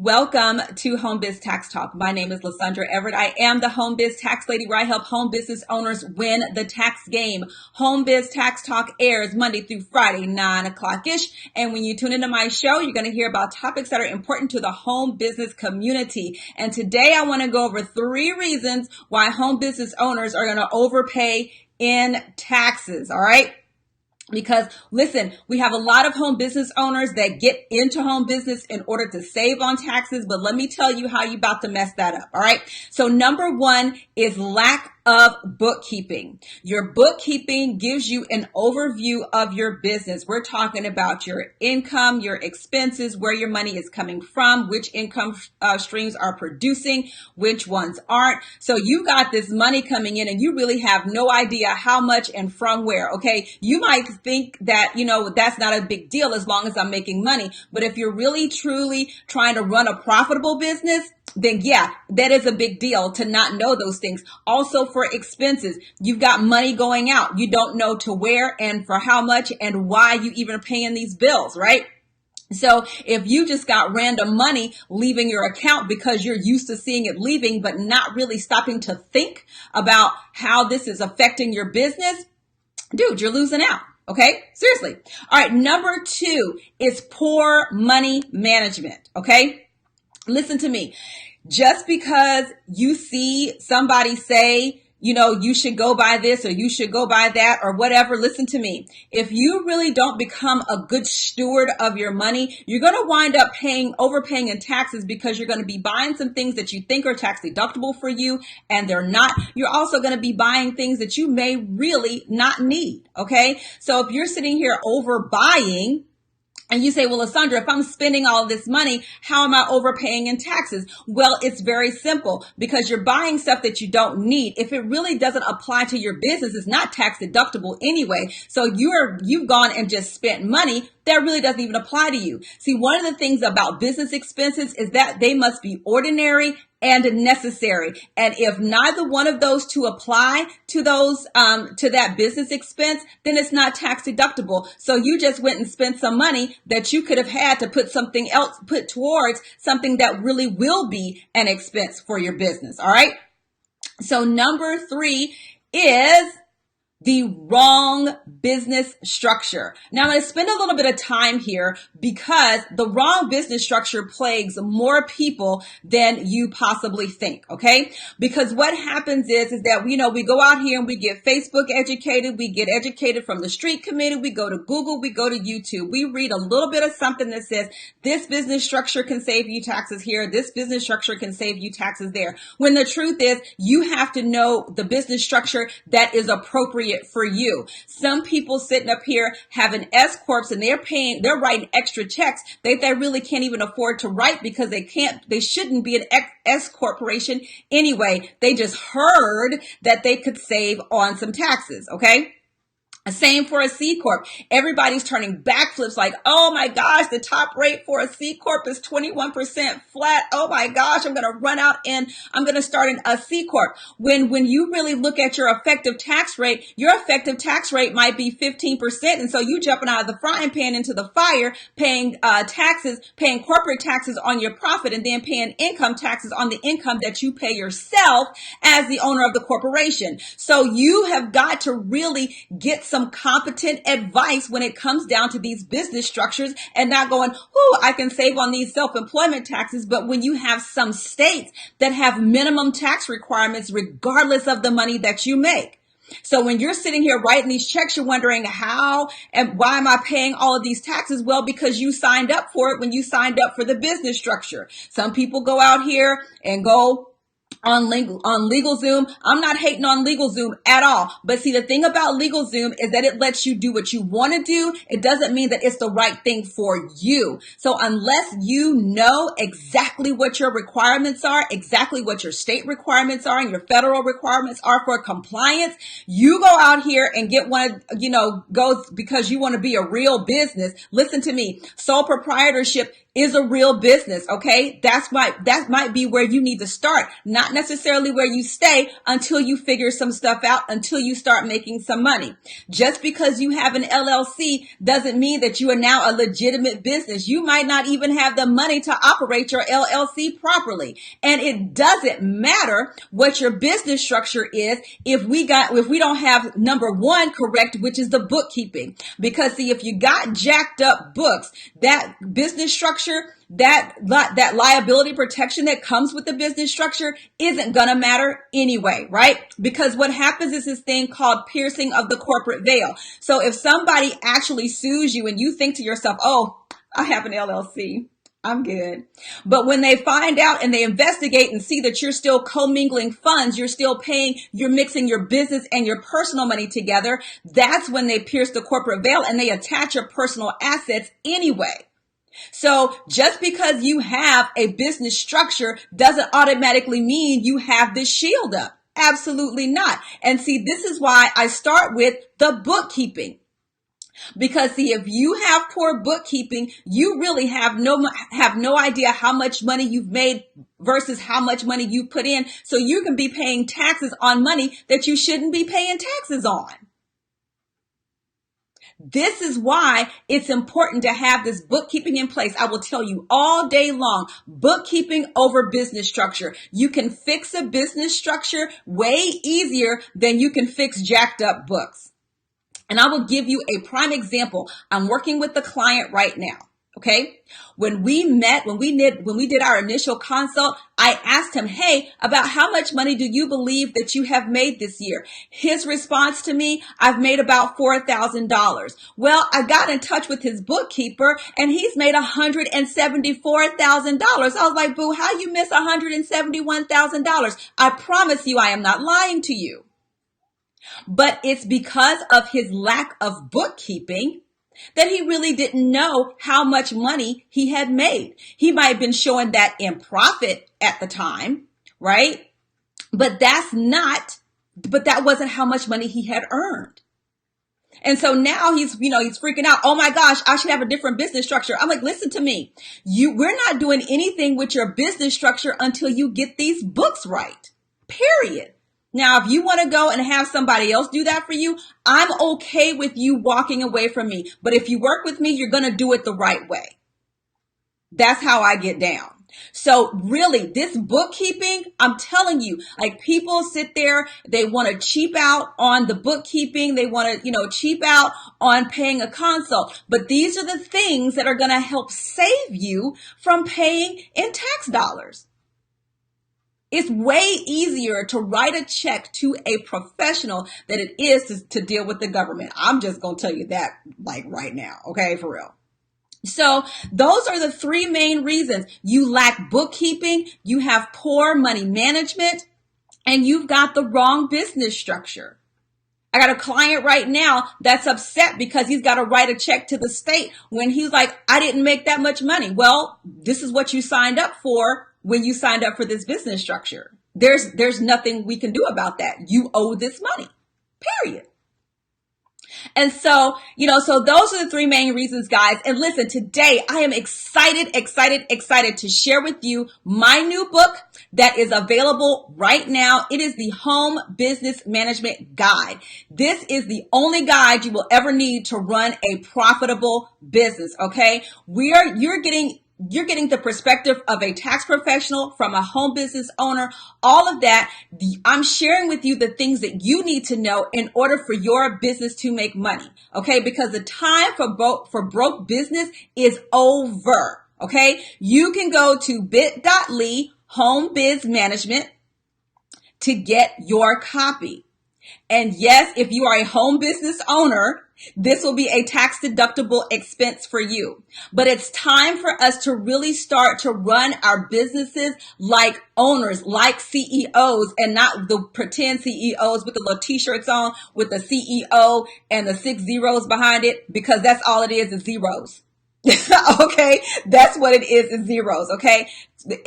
Welcome to Home Biz Tax Talk. My name is Lysandra Everett. I am the Home Biz Tax Lady where I help home business owners win the tax game. Home Biz Tax Talk airs Monday through Friday, 9 o'clock-ish. And when you tune into my show, you're going to hear about topics that are important to the home business community. And today I want to go over 3 reasons why home business owners are going to overpay in taxes. All right. Because listen, we have a lot of home business owners that get into home business in order to save on taxes. But let me tell you how you're about to mess that up. All right. So number 1 is lack of bookkeeping. Your bookkeeping gives you an overview of your business. We're talking about your income, your expenses, where your money is coming from, which income streams are producing, which ones aren't. So you got this money coming in and you really have no idea how much and from where. Okay. You might think that, that's not a big deal as long as I'm making money. But if you're really truly trying to run a profitable business, then yeah, that is a big deal to not know those things. Also for expenses, you've got money going out. You don't know to where and for how much and why you even are paying these bills, right? So if you just got random money leaving your account because you're used to seeing it leaving, but not really stopping to think about how this is affecting your business, dude, you're losing out. Okay. Seriously. All right. Number 2 is poor money management. Okay. Listen to me. Just because you see somebody say, you should go buy this or you should go buy that or whatever. Listen to me. If you really don't become a good steward of your money, you're going to wind up overpaying in taxes because you're going to be buying some things that you think are tax deductible for you and they're not. You're also going to be buying things that you may really not need. Okay. So if you're sitting here overbuying, and you say, well, Lysandra, if I'm spending all this money, how am I overpaying in taxes? Well, it's very simple because you're buying stuff that you don't need. If it really doesn't apply to your business, it's not tax deductible anyway. So you've gone and just spent money that really doesn't even apply to you. See, one of the things about business expenses is that they must be ordinary and necessary. And if neither one of those two apply to to that business expense, then it's not tax deductible. So you just went and spent some money that you could have had to put towards something that really will be an expense for your business. All right. So number 3 is the wrong business structure. Now I'm going to spend a little bit of time here because the wrong business structure plagues more people than you possibly think. Okay. Because what happens is that, we go out here and we get Facebook educated. We get educated from the street committee. We go to Google. We go to YouTube. We read a little bit of something that says this business structure can save you taxes here. This business structure can save you taxes there. When the truth is you have to know the business structure that is appropriate for you. Some people sitting up here having S corps and they're writing extra checks they really can't even afford to write because they shouldn't be an S corporation anyway. They just heard that they could save on some taxes. Okay. Same for a C Corp. Everybody's turning backflips like, oh my gosh, the top rate for a C Corp is 21% flat. Oh my gosh, I'm going to run out and I'm going to start a C Corp. When you really look at your effective tax rate might be 15%. And so you jumping out of the frying pan into the fire, paying taxes, paying corporate taxes on your profit and then paying income taxes on the income that you pay yourself as the owner of the corporation. So you have got to really get some competent advice when it comes down to these business structures and not going, I can save on these self-employment taxes. But when you have some states that have minimum tax requirements, regardless of the money that you make. So when you're sitting here writing these checks, you're wondering how and why am I paying all of these taxes? Well, because you signed up for it when you signed up for the business structure. Some people go out here and go on LegalZoom. I'm not hating on LegalZoom at all. But see, the thing about LegalZoom is that it lets you do what you want to do. It doesn't mean that it's the right thing for you. So unless you know exactly what your requirements are, exactly what your state requirements are and your federal requirements are for compliance, you go out here and get one, go because you want to be a real business. Listen to me. Sole proprietorship is a real business. Okay. That might be where you need to start, not necessarily where you stay until you figure some stuff out, until you start making some money. Just because you have an LLC doesn't mean that you are now a legitimate business. You might not even have the money to operate your LLC properly. And it doesn't matter what your business structure is if we don't have number one correct, which is the bookkeeping. Because see, if you got jacked up books, that business structure, that liability protection that comes with the business structure isn't gonna matter anyway, right? Because what happens is this thing called piercing of the corporate veil. So if somebody actually sues you and you think to yourself, oh, I have an LLC, I'm good. But when they find out and they investigate and see that you're still commingling funds, you're still paying, you're mixing your business and your personal money together, that's when they pierce the corporate veil and they attach your personal assets anyway. So just because you have a business structure doesn't automatically mean you have this shield up. Absolutely not. And see, this is why I start with the bookkeeping. Because see, if you have poor bookkeeping, you really have no idea how much money you've made versus how much money you put in. So you can be paying taxes on money that you shouldn't be paying taxes on. This is why it's important to have this bookkeeping in place. I will tell you all day long, bookkeeping over business structure. You can fix a business structure way easier than you can fix jacked up books. And I will give you a prime example. I'm working with the client right now. Okay. When we did our initial consult, I asked him, hey, about how much money do you believe that you have made this year? His response to me, I've made about $4,000. Well, I got in touch with his bookkeeper and he's made $174,000. I was like, boo, how you miss $171,000? I promise you, I am not lying to you. But it's because of his lack of bookkeeping that he really didn't know how much money he had made. He might have been showing that in profit at the time, right? But that wasn't how much money he had earned. And so now he's freaking out. Oh my gosh, I should have a different business structure. I'm like, listen to me. We're not doing anything with your business structure until you get these books right. Period. Now, if you want to go and have somebody else do that for you, I'm okay with you walking away from me. But if you work with me, you're going to do it the right way. That's how I get down. So really, this bookkeeping, I'm telling you, like people sit there, they want to cheap out on the bookkeeping. They want to, cheap out on paying a consult. But these are the things that are going to help save you from paying in tax dollars. It's way easier to write a check to a professional than it is to deal with the government. I'm just going to tell you that like right now. Okay, for real. So those are the three main reasons. You lack bookkeeping, you have poor money management, and you've got the wrong business structure. I got a client right now that's upset because he's got to write a check to the state when he's like, I didn't make that much money. Well, this is what you signed up for when you signed up for this business structure. There's nothing we can do about that. You owe this money, period. And so, so those are the three main reasons, guys. And listen, today I am excited to share with you my new book that is available right now. It is the Home Business Management Guide. This is the only guide you will ever need to run a profitable business. Okay. You're getting the perspective of a tax professional, from a home business owner, all of that. I'm sharing with you the things that you need to know in order for your business to make money. Okay. Because the time for broke business is over. Okay. You can go to bit.ly Home Biz Management to get your copy. And yes, if you are a home business owner, this will be a tax deductible expense for you. But it's time for us to really start to run our businesses like owners, like CEOs, and not the pretend CEOs with the little t-shirts on with the CEO and the 6 zeros behind it, because that's all it is zeros. Okay, that's what it is zeros. Okay,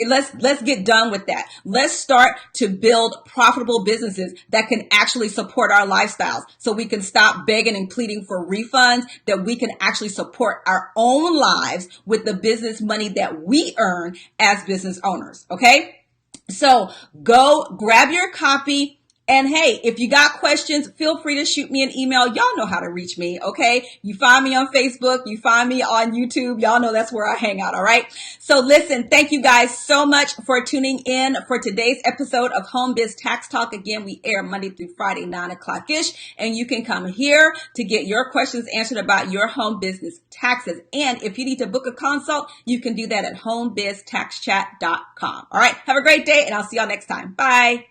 let's get done with that. Let's start to build profitable businesses that can actually support our lifestyles, so we can stop begging and pleading for refunds, that we can actually support our own lives with the business money that we earn as business owners. Okay, so go grab your copy. And hey, if you got questions, feel free to shoot me an email. Y'all know how to reach me, okay? You find me on Facebook, you find me on YouTube. Y'all know that's where I hang out, all right? So listen, thank you guys so much for tuning in for today's episode of Home Biz Tax Talk. Again, we air Monday through Friday, 9 o'clock-ish, and you can come here to get your questions answered about your home business taxes. And if you need to book a consult, you can do that at homebiztaxchat.com. All right, have a great day, and I'll see y'all next time. Bye.